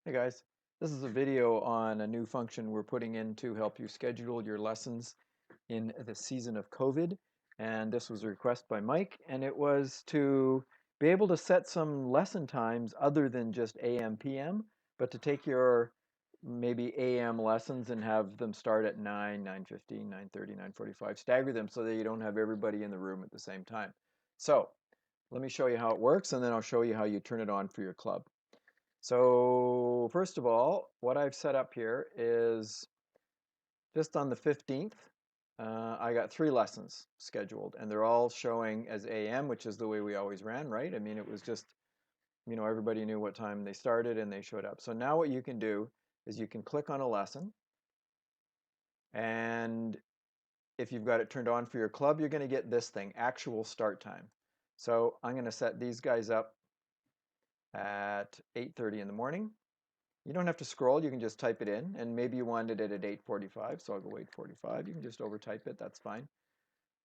Hey guys, this is a video on a new function we're putting in to help you schedule your lessons in the season of COVID. And this was a request by Mike, and it was to be able to set some lesson times other than just AM, PM, but to take your maybe AM lessons and have them start at 9, 9:15, 9:30, 9:45, stagger them so that you don't have everybody in the room at the same time. So let me show you how it works, and then I'll show you how you turn it on for your club. So first of all, what I've set up here is just on the 15th, I got 3 lessons scheduled, and they're all showing as AM, which is the way we always ran, right? I mean, it was just, everybody knew what time they started and they showed up. So now what you can do is you can click on a lesson, and if you've got it turned on for your club, you're going to get this thing, actual start time. So I'm going to set these guys up at 8:30 in the morning. You don't have to scroll, you can just type it in, and maybe you wanted it at 8:45, so I'll go 8:45. You can just overtype it, that's fine.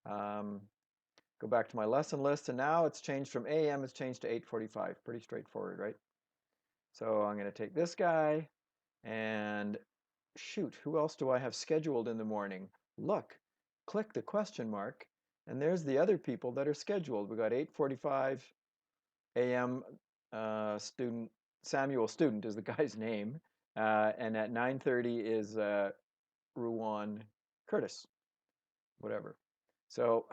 Um, go back to my lesson list, and now it's changed from AM, it's changed to 8:45. Pretty straightforward, right? So I'm going to take this guy, and shoot, who else do I have scheduled in the morning? Look, click the question mark, and there's the other people that are scheduled. We got 8:45 AM student, Samuel Student is the guy's name, and at 9:30 is Ruwan Curtis, whatever. So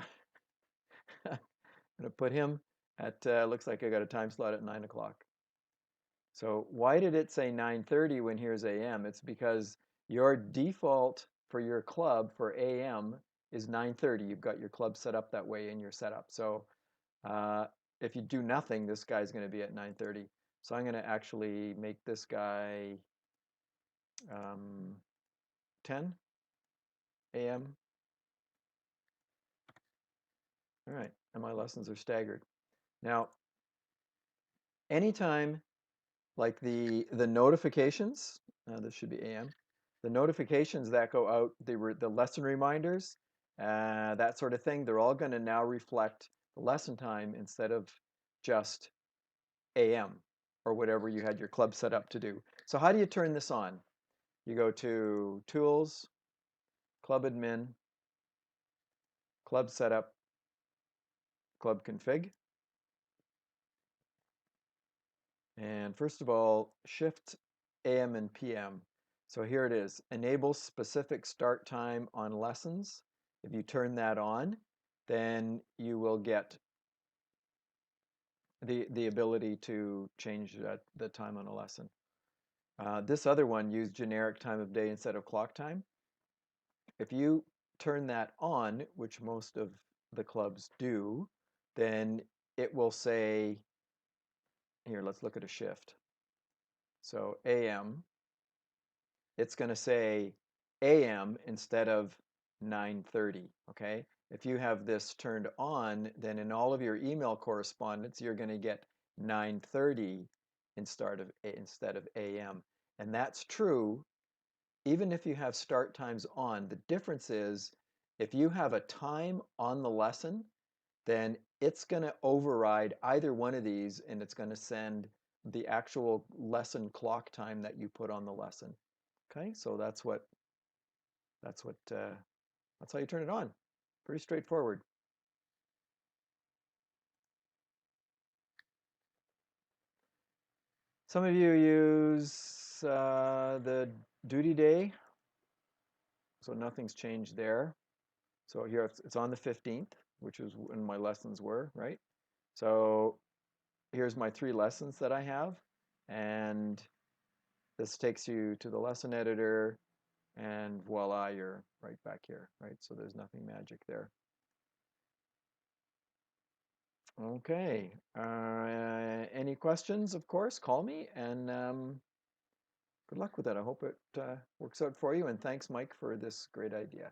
I'm going to put him at, looks like I got a time slot at 9 o'clock. So why did it say 9:30 when here's AM? It's because your default for your club for AM is 9:30. You've got your club set up that way in your setup. So uh, if you do nothing, this guy's going to be at 9:30. So I'm going to actually make this guy 10 AM. All right, and my lessons are staggered. Now, anytime like the notifications, this should be AM, the notifications that go out, the lesson reminders, that sort of thing, they're all going to now reflect the lesson time instead of just AM or whatever you had your club set up to do. So how do you turn this on? You go to Tools, Club Admin, Club Setup, Club Config. And first of all, shift AM and PM. So here it is, enable specific start time on lessons. If you turn that on, then you will get the ability to change the time on a lesson. This other one used generic time of day instead of clock time. If you turn that on, which most of the clubs do, then it will say, here, let's look at a shift. So AM, it's going to say AM instead of 9:30, okay? If you have this turned on, then in all of your email correspondence, you're going to get 9:30 instead of AM. And that's true even if you have start times on. The difference is if you have a time on the lesson, then it's going to override either one of these, and it's going to send the actual lesson clock time that you put on the lesson. Okay, so that's how you turn it on. Pretty straightforward. Some of you use the duty day, so nothing's changed there. So here it's on the 15th, which is when my lessons were, right? So here's my 3 lessons that I have, and this takes you to the lesson editor, and voila, you're right back here, right? So there's nothing magic there. Okay. Any questions, of course, call me, and good luck with that. I hope it works out for you, and thanks, Mike, for this great idea.